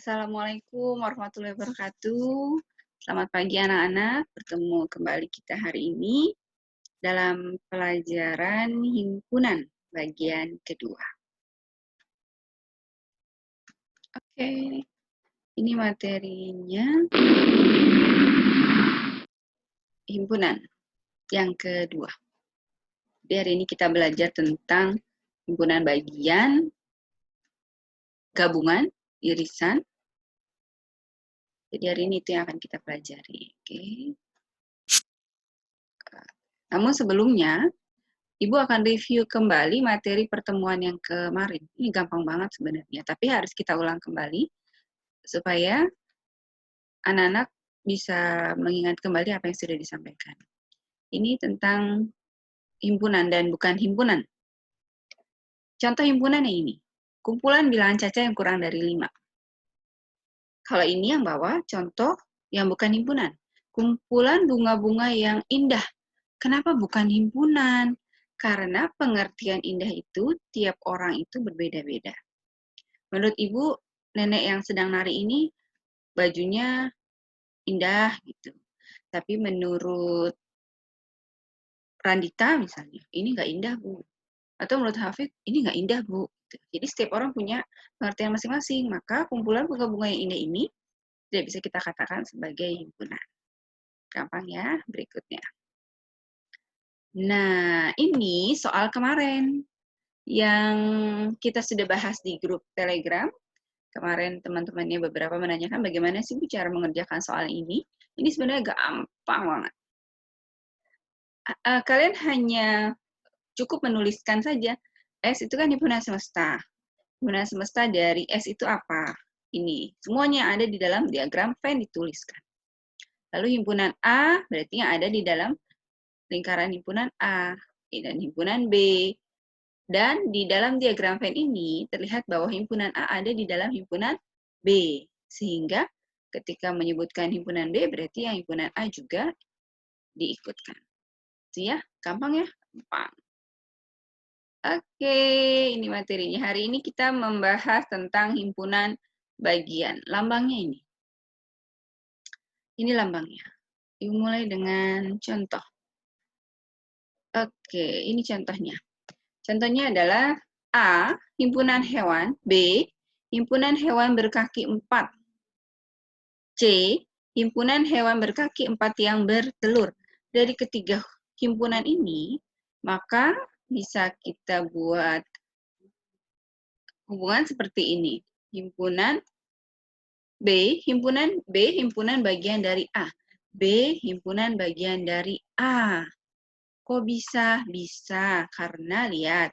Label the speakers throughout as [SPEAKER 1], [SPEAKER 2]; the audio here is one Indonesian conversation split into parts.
[SPEAKER 1] Assalamualaikum warahmatullahi wabarakatuh. Selamat pagi anak-anak, bertemu kembali kita hari ini dalam pelajaran himpunan bagian kedua. Oke, ini materinya himpunan yang kedua. Jadi hari ini kita belajar tentang himpunan bagian, gabungan, irisan. Jadi hari ini itu yang akan kita pelajari. Oke. Namun sebelumnya, Ibu akan review kembali materi pertemuan yang kemarin. Ini gampang banget sebenarnya, tapi harus kita ulang kembali supaya anak-anak bisa mengingat kembali apa yang sudah disampaikan. Ini tentang himpunan dan bukan himpunan. Contoh himpunannya ini, kumpulan bilangan caca yang kurang dari 5. Kalau ini yang bawah, contoh yang bukan himpunan. Kumpulan bunga-bunga yang indah. Kenapa bukan himpunan? Karena pengertian indah itu tiap orang itu berbeda-beda. Menurut Ibu, nenek yang sedang nari ini bajunya indah gitu. Tapi menurut Randita misalnya, ini nggak indah Bu. Atau menurut Hafid, ini nggak indah Bu. Jadi setiap orang punya pengertian masing-masing. Maka kumpulan bunga-bunga yang indah ini tidak bisa kita katakan sebagai himpunan. Gampang ya, berikutnya. Nah, ini soal kemarin yang kita sudah bahas di grup Telegram. Kemarin teman-temannya beberapa menanyakan bagaimana sih Bu cara mengerjakan soal ini. Ini sebenarnya gampang banget. Kalian hanya cukup menuliskan saja. S itu kan himpunan semesta. Himpunan semesta dari S itu apa? Ini. Semuanya ada di dalam diagram Venn dituliskan. Lalu himpunan A berarti yang ada di dalam lingkaran himpunan A. Dan himpunan B. Dan di dalam diagram Venn ini terlihat bahwa himpunan A ada di dalam himpunan B. Sehingga ketika menyebutkan himpunan B berarti yang himpunan A juga diikutkan. Itu ya, gampang ya? Gampang. Oke, ini materinya. Hari ini kita membahas tentang himpunan bagian. Lambangnya ini. Ini lambangnya. Dimulai dengan contoh. Oke, ini contohnya. Contohnya adalah A, himpunan hewan. B, himpunan hewan berkaki 4. C, himpunan hewan berkaki 4 yang bertelur. Dari ketiga himpunan ini, maka bisa kita buat hubungan seperti ini. Himpunan B, himpunan bagian dari A. B, himpunan bagian dari A. Kok bisa? Bisa, karena lihat.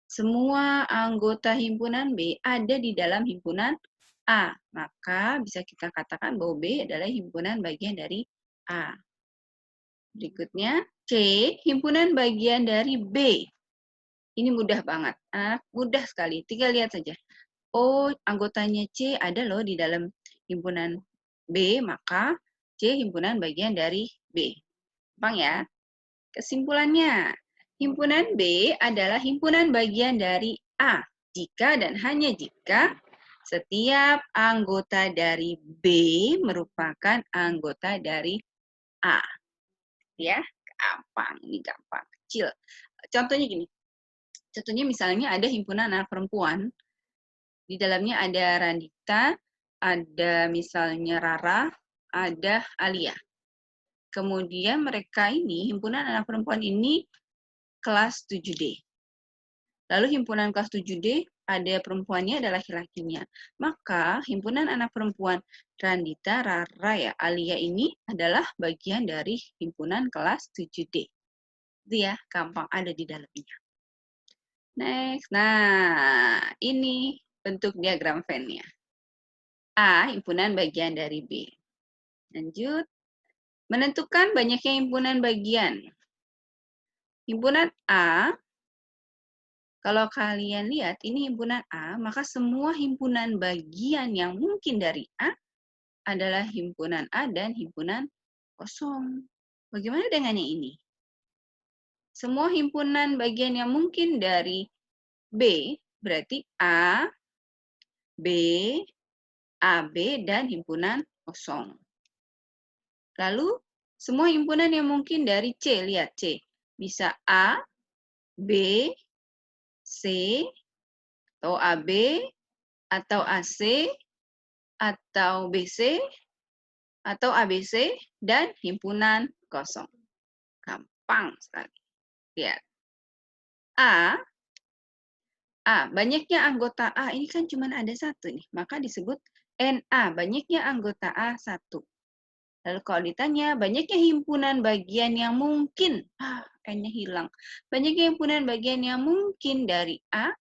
[SPEAKER 1] Semua anggota himpunan B ada di dalam himpunan A. Maka bisa kita katakan bahwa B adalah himpunan bagian dari A. Berikutnya, C, himpunan bagian dari B. Ini mudah banget. Mudah sekali. Tinggal lihat saja. Oh, anggotanya C ada loh di dalam himpunan B, maka C himpunan bagian dari B. Gampang ya? Kesimpulannya, himpunan B adalah himpunan bagian dari A jika dan hanya jika setiap anggota dari B merupakan anggota dari A. Ya, gampang. Ini gampang, kecil. Contohnya gini. Contohnya misalnya ada himpunan anak perempuan. Di dalamnya ada Randita, ada misalnya Rara, ada Alia. Kemudian mereka ini, himpunan anak perempuan ini kelas 7D. Lalu himpunan kelas 7D ada perempuannya, ada laki-lakinya. Maka himpunan anak perempuan Randita, Rara, ya, Alia ini adalah bagian dari himpunan kelas 7D. Itu ya, gampang ada di dalamnya. Next. Nah, ini bentuk diagram Venn-nya. A, himpunan bagian dari B. Lanjut. Menentukan banyaknya himpunan bagian. Himpunan A, kalau kalian lihat, ini himpunan A, maka semua himpunan bagian yang mungkin dari A adalah himpunan A dan himpunan kosong. Bagaimana dengan yang ini? Semua himpunan bagian yang mungkin dari B, berarti A, B, AB dan himpunan kosong. Lalu, semua himpunan yang mungkin dari C, lihat C. Bisa A, B, C, atau AB, atau AC, atau BC, atau ABC, dan himpunan kosong. Gampang sekali. Lihat. A, banyaknya anggota A, ini kan cuma ada satu nih, maka disebut NA, banyaknya anggota A satu. Lalu kalau ditanya, banyaknya himpunan bagian yang mungkin, N-nya hilang. Banyaknya himpunan bagian yang mungkin dari A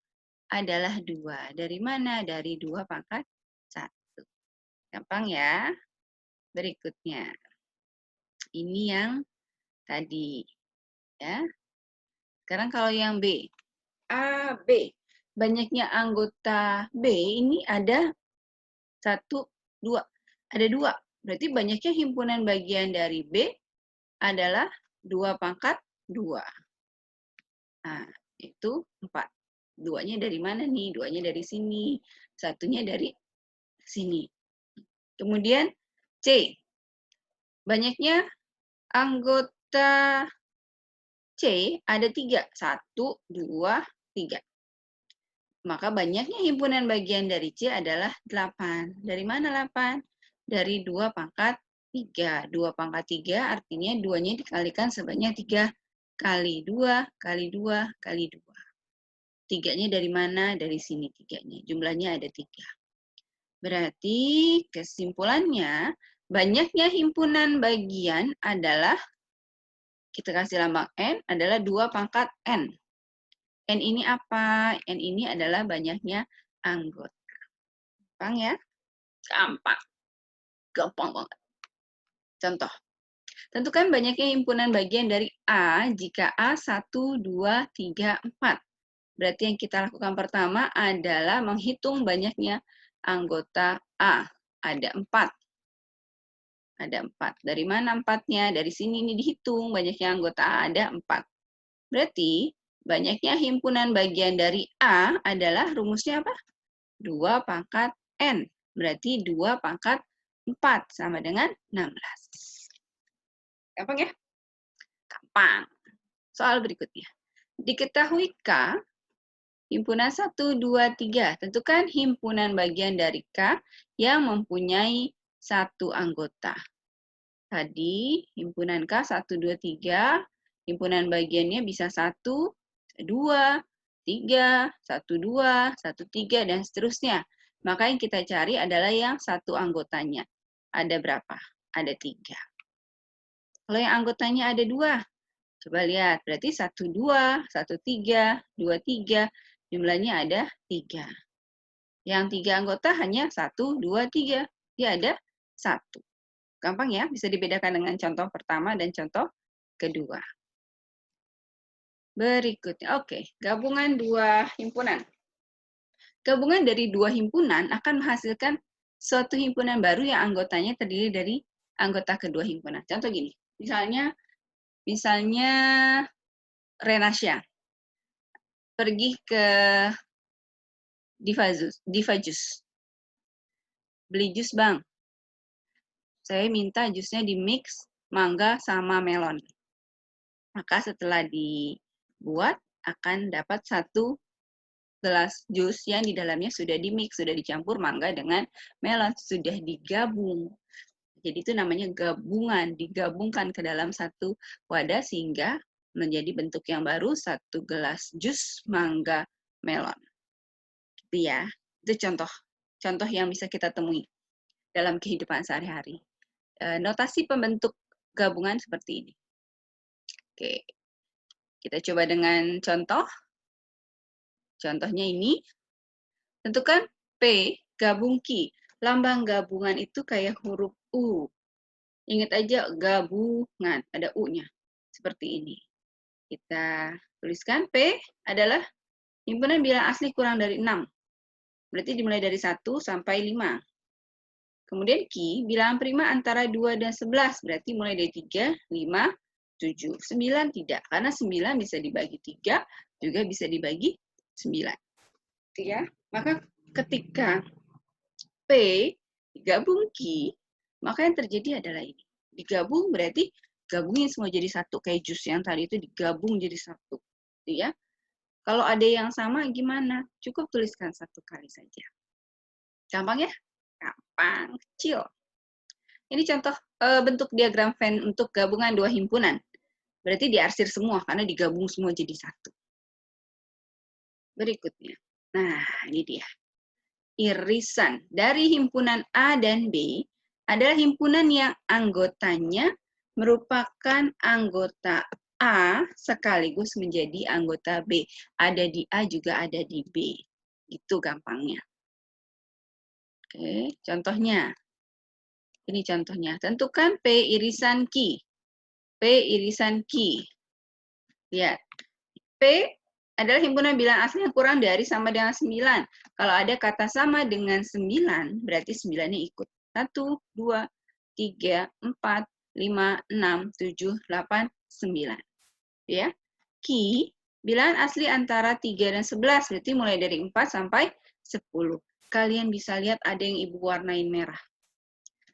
[SPEAKER 1] adalah 2. Dari mana? Dari 2 pangkat 1. Gampang ya. Berikutnya. Ini yang tadi. Ya. Sekarang kalau yang B. A, B. Banyaknya anggota B ini ada 1, 2. Ada 2. Berarti banyaknya himpunan bagian dari B adalah 2 pangkat 2. Nah, itu 4. 2-nya dari mana nih? 2-nya dari sini. 1-nya dari sini. Kemudian C. Banyaknya anggota C ada 3. 1, 2, 3. Maka banyaknya himpunan bagian dari C adalah 8. Dari mana 8? Dari 2 pangkat 3. 2 pangkat 3 artinya 2-nya dikalikan sebanyak 3 kali 2 kali 2 kali 2. 3-nya dari mana? Dari sini 3-nya. Jumlahnya ada 3. Berarti kesimpulannya, banyaknya himpunan bagian adalah, kita kasih lambang N, adalah 2 pangkat N. N ini apa? N ini adalah banyaknya anggota. Gampang ya? Gampang. Gampang banget. Contoh. Tentukan banyaknya himpunan bagian dari A jika A 1, 2, 3, 4. Berarti yang kita lakukan pertama adalah menghitung banyaknya anggota A. Ada 4. Ada 4. Dari mana 4-nya? Dari sini ini dihitung. Banyaknya anggota A ada 4. Berarti banyaknya himpunan bagian dari A adalah rumusnya apa? 2 pangkat N. Berarti 2 pangkat 4 sama dengan 16. Gampang ya? Gampang. Soal berikutnya. Diketahui K, himpunan 1, 2, 3. Tentukan himpunan bagian dari K yang mempunyai 1 anggota. Tadi himpunan K 1, 2, 3. Himpunan bagiannya bisa 1, 2, 3, 1, 2, 1, 3, dan seterusnya. Maka yang kita cari adalah yang 1 anggotanya. Ada berapa? Ada 3. Kalau yang anggotanya ada 2, coba lihat. Berarti 1, 2, 1, 3, 2, 3. Jumlahnya ada 3. Yang 3 anggota hanya 1, 2, 3. Dia ada 1. Gampang ya, bisa dibedakan dengan contoh pertama dan contoh kedua. Berikutnya, oke, gabungan 2 himpunan. Gabungan dari 2 himpunan akan menghasilkan suatu himpunan baru yang anggotanya terdiri dari anggota kedua himpunan. Contoh gini, misalnya Renasya pergi ke Diva Jus. Beli jus, Bang. Saya minta jusnya di mix mangga sama melon. Maka setelah dibuat akan dapat 1 gelas jus yang di dalamnya sudah di-mix, sudah dicampur mangga dengan melon, sudah digabung. Jadi itu namanya gabungan, digabungkan ke dalam 1 wadah sehingga menjadi bentuk yang baru, 1 gelas jus mangga melon. Gitu ya. Itu contoh yang bisa kita temui dalam kehidupan sehari-hari. Notasi pembentuk gabungan seperti ini. Oke. Kita coba dengan contoh. Contohnya ini. Tentukan P gabung Q. Lambang gabungan itu kayak huruf U. Ingat aja gabungan, ada U-nya. Seperti ini. Kita tuliskan P adalah himpunan bilang asli kurang dari 6. Berarti dimulai dari 1 sampai 5. Kemudian Q, bilangan prima antara 2 dan 11. Berarti mulai dari 3, 5, 7. 9 tidak. Karena 9 bisa dibagi 3, juga bisa dibagi 9. Gitu ya. Maka ketika P digabung ki, maka yang terjadi adalah ini. Digabung berarti gabungin semua jadi satu, kayak jus yang tadi itu digabung jadi satu. Ya. Kalau ada yang sama gimana? Cukup tuliskan satu kali saja. Gampang ya? Gampang, kecil. Ini contoh bentuk diagram Venn untuk gabungan dua himpunan. Berarti diarsir semua, karena digabung semua jadi satu. Berikutnya. Nah, ini dia. Irisan dari himpunan A dan B adalah himpunan yang anggotanya merupakan anggota A sekaligus menjadi anggota B. Ada di A juga ada di B. Itu gampangnya. Oke, contohnya. Ini contohnya. Tentukan P irisan Q. P irisan Q. Lihat. P adalah himpunan bilangan asli yang kurang dari sama dengan 9. Kalau ada kata sama dengan 9, berarti 9-nya ikut. 1, 2, 3, 4, 5, 6, 7, 8, 9. Ya. Ki, bilangan asli antara 3 dan 11, berarti mulai dari 4 sampai 10. Kalian bisa lihat ada yang ibu warnain merah.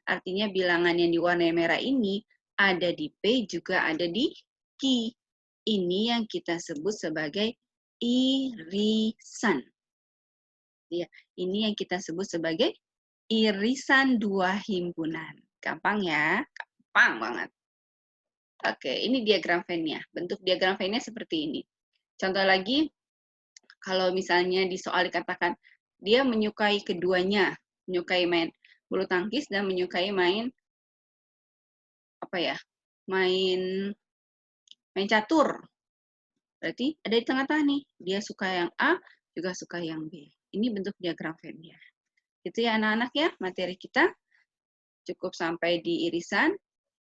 [SPEAKER 1] Artinya bilangan yang diwarnai merah ini ada di P juga ada di Ki. Ini yang kita sebut sebagai irisan. Ya, ini yang kita sebut sebagai irisan dua himpunan. Gampang ya? Gampang banget. Oke, ini diagram Venn-nya. Bentuk diagram Venn-nya seperti ini. Contoh lagi, kalau misalnya di soal dikatakan dia menyukai keduanya, menyukai main bulu tangkis dan menyukai main apa ya? Main catur. Berarti ada di tengah-tengah nih. Dia suka yang A, juga suka yang B. Ini bentuk diagram Venn-nya. Itu ya anak-anak ya, materi kita. Cukup sampai di irisan.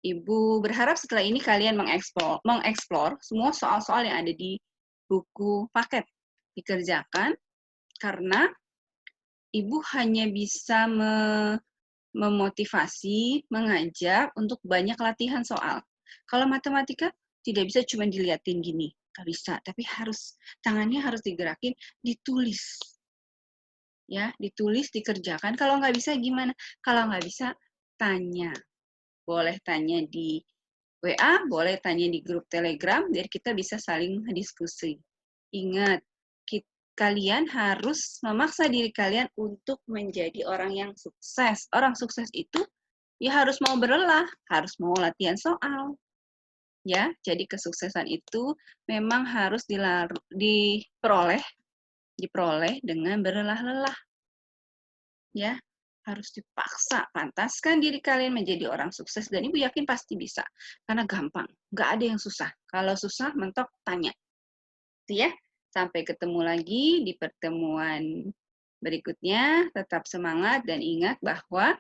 [SPEAKER 1] Ibu berharap setelah ini kalian mengeksplor semua soal-soal yang ada di buku paket. Dikerjakan, karena Ibu hanya bisa memotivasi, mengajak untuk banyak latihan soal. Kalau matematika, tidak bisa cuma dilihatin gini. Nggak bisa, tapi tangannya harus digerakin, ditulis. Ya, ditulis, dikerjakan. Kalau nggak bisa gimana? Kalau nggak bisa, tanya. Boleh tanya di WA, boleh tanya di grup Telegram, biar kita bisa saling diskusi. Ingat, kalian harus memaksa diri kalian untuk menjadi orang yang sukses. Orang sukses itu ya harus mau berlelah, harus mau latihan soal. Ya, jadi kesuksesan itu memang harus diperoleh dengan berlelah-lelah. Ya, harus dipaksa, pantaskan diri kalian menjadi orang sukses, dan Ibu yakin pasti bisa. Karena gampang, nggak ada yang susah. Kalau susah, mentok, tanya. Itu ya, sampai ketemu lagi di pertemuan berikutnya. Tetap semangat dan ingat bahwa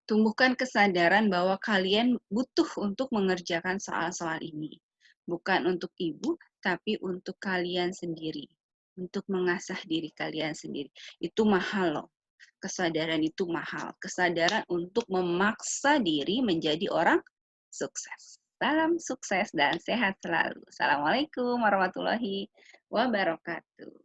[SPEAKER 1] tumbuhkan kesadaran bahwa kalian butuh untuk mengerjakan soal-soal ini. Bukan untuk ibu, tapi untuk kalian sendiri. Untuk mengasah diri kalian sendiri. Itu mahal loh. Kesadaran itu mahal. Kesadaran untuk memaksa diri menjadi orang sukses. Salam sukses dan sehat selalu. Assalamualaikum warahmatullahi wabarakatuh.